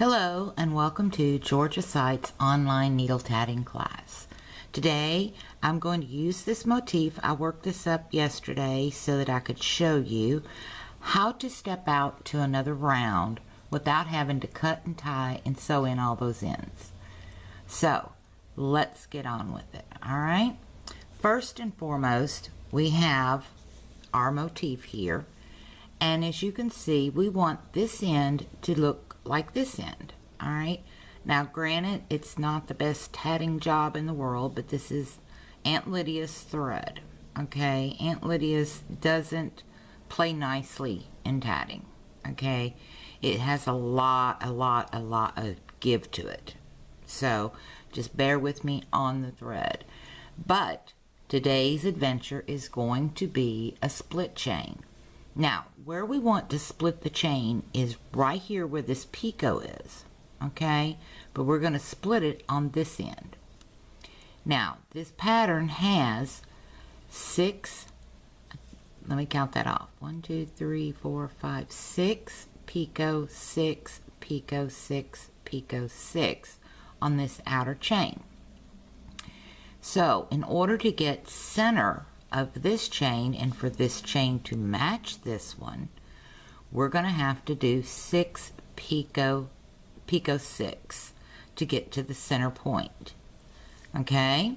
Hello and welcome to Georgia Sight's online needle tatting class. Today I'm going to use this motif. I worked this up yesterday so that I could show you how to step out to another round without having to cut and tie and sew in all those ends. So let's get on with it. Alright, first and foremost we have our motif here, and as you can see we want this end to look like this end. Alright, now granted it's not the best tatting job in the world, but this is Aunt Lydia's thread. Okay, Aunt Lydia's doesn't play nicely in tatting. Okay, it has a lot of give to it, so just bear with me on the thread. But today's adventure is going to be a split chain. Now, where we want to split the chain is right here where this picot is, okay? But we're going to split it on this end. Now, this pattern has 6, let me count that off, 1, 2, 3, 4, 5, 6 picot, 6 picot, 6 picot, 6 on this outer chain. So, in order to get center of this chain and for this chain to match this one, we're going to have to do 6 picot 6 to get to the center point. Okay,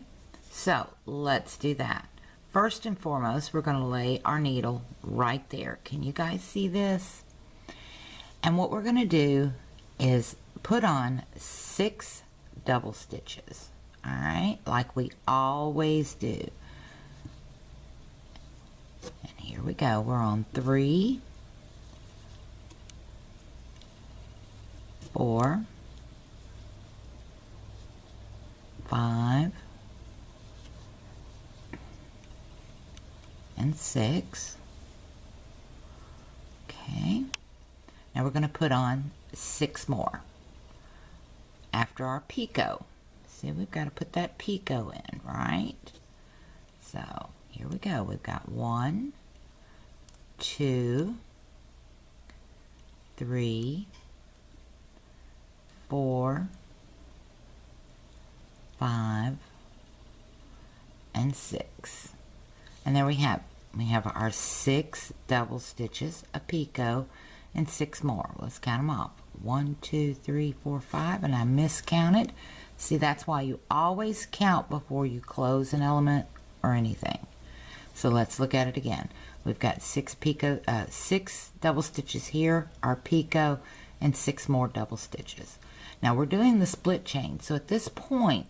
so let's do that. First and foremost, we're going to lay our needle right there. Can you guys see this? And what we're going to do is put on 6 double stitches. All right, like we always do. And here we go. We're on 3, 4, 5, and 6. Okay. Now we're going to put on 6 more after our picot. See, we've got to put that picot in, right? So here we go. We've got 1, 2, 3, 4, 5, and 6. And there we have our 6 double stitches, a picot, and 6 more. Let's count them off. 1, 2, 3, 4, 5, and I miscounted. See, that's why you always count before you close an element or anything. So let's look at it again. We've got 6 double stitches here, our picot, and 6 more double stitches. Now we're doing the split chain, so at this point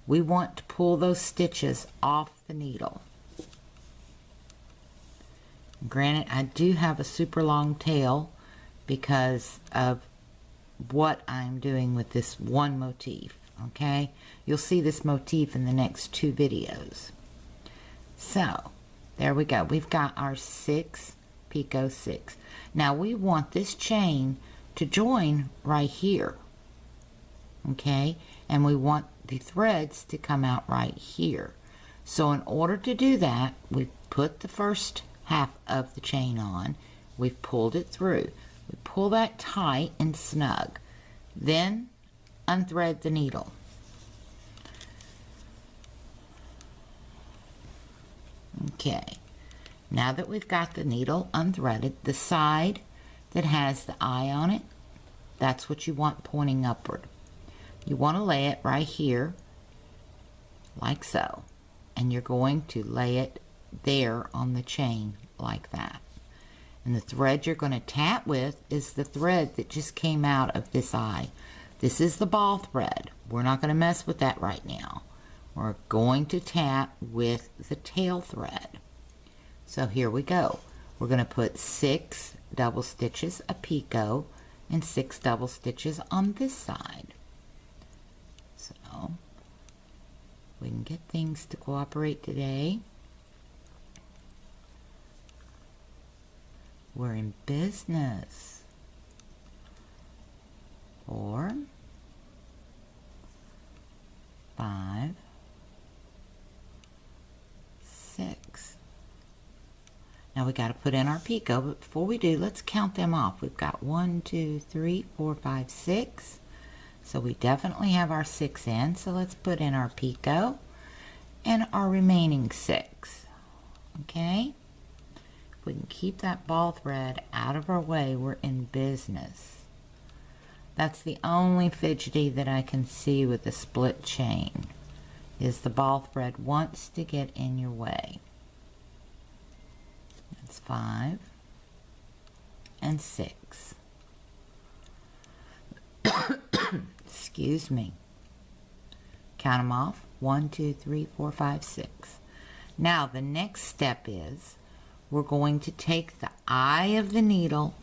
we want to pull those stitches off the needle. Granted, I do have a super long tail because of what I'm doing with this one motif. Okay, you'll see this motif in the next 2 videos. So there we go. We've got our 6 picot 6. Now we want this chain to join right here. Okay, and we want the threads to come out right here. So in order to do that, we put the first half of the chain on. We've pulled it through. We pull that tight and snug. Then unthread the needle. Okay, now that we've got the needle unthreaded, the side that has the eye on it, that's what you want pointing upward. You want to lay it right here, like so, and you're going to lay it there on the chain like that. And the thread you're going to tat with is the thread that just came out of this eye. This is the ball thread. We're not going to mess with that right now. We're going to tat with the tail thread. So here we go. We're going to put 6 double stitches, a picot, and 6 double stitches on this side. So we can get things to cooperate today. We're in business. 4, 5, 6. Now we got to put in our picot, but before we do, let's count them off. We've got 1, 2, 3, 4, 5, 6. So we definitely have our 6 in, so let's put in our picot and our remaining 6. Okay? If we can keep that ball thread out of our way, we're in business. That's the only fidgety that I can see with the split chain, is the ball thread wants to get in your way. That's 5 and 6. Excuse me. Count them off. 1, 2, 3, 4, 5, 6. Now the next step is we're going to take the eye of the needle,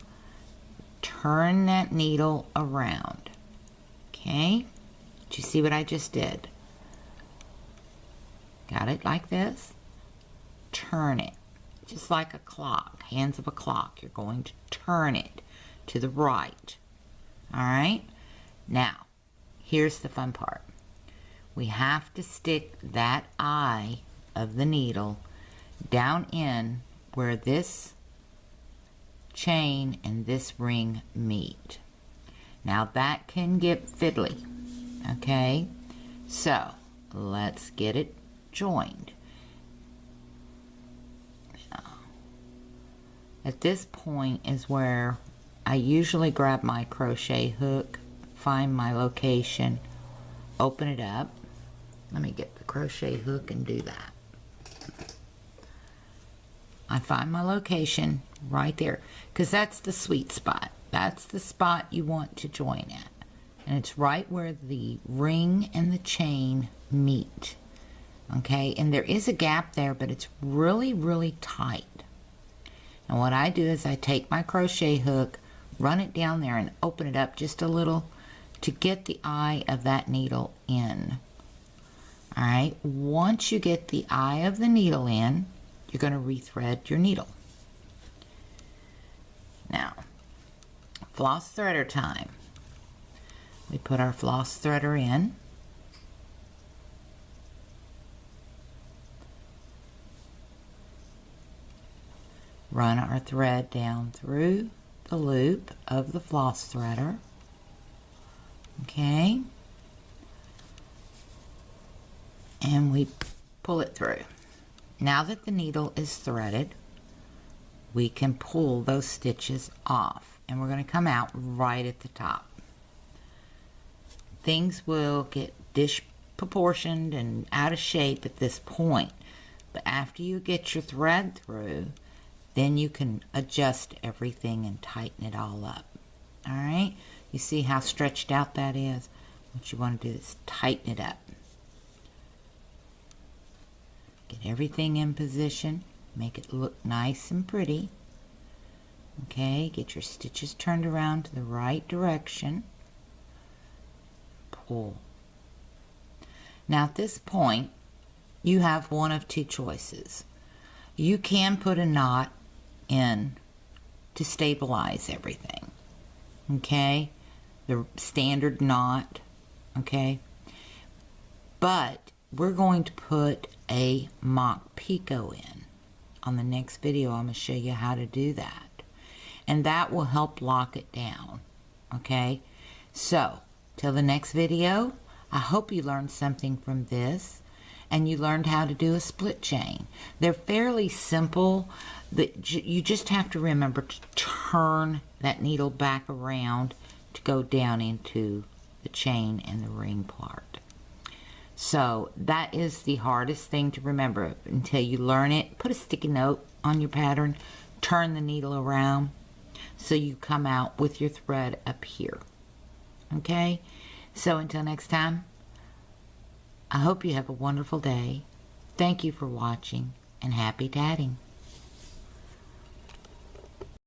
turn that needle around. Okay? Did you see what I just did? Got it like this? Turn it. Just like a clock, hands of a clock. You're going to turn it to the right. Alright? Now, here's the fun part. We have to stick that eye of the needle down in where this chain and this ring meet. Now that can get fiddly. Okay? So, let's get it joined. At this point is where I usually grab my crochet hook, find my location, open it up. Let me get the crochet hook and do that. I find my location right there, because that's the sweet spot. That's the spot you want to join at. And it's right where the ring and the chain meet. Okay, and there is a gap there, but it's really, really tight. And what I do is I take my crochet hook, run it down there and open it up just a little to get the eye of that needle in. Alright, once you get the eye of the needle in, you're going to rethread your needle. Now, floss threader time. We put our floss threader in. Run our thread down through the loop of the floss threader. Okay. And we pull it through. Now that the needle is threaded, we can pull those stitches off. And we're going to come out right at the top. Things will get disproportioned and out of shape at this point. But after you get your thread through, then you can adjust everything and tighten it all up. Alright? You see how stretched out that is? What you want to do is tighten it up. Get everything in position. Make it look nice and pretty. Okay, get your stitches turned around to the right direction. Pull. Now at this point, you have one of two choices. You can put a knot in to stabilize everything. Okay? The standard knot. Okay? But we're going to put a mock picot in. On the next video, I'm going to show you how to do that. And that will help lock it down. Okay? So, till the next video, I hope you learned something from this. And you learned how to do a split chain. They're fairly simple. You just have to remember to turn that needle back around to go down into the chain and the ring part. So that is the hardest thing to remember until you learn it. Put a sticky note on your pattern. Turn the needle around so you come out with your thread up here. Okay? So until next time, I hope you have a wonderful day. Thank you for watching, and happy tatting.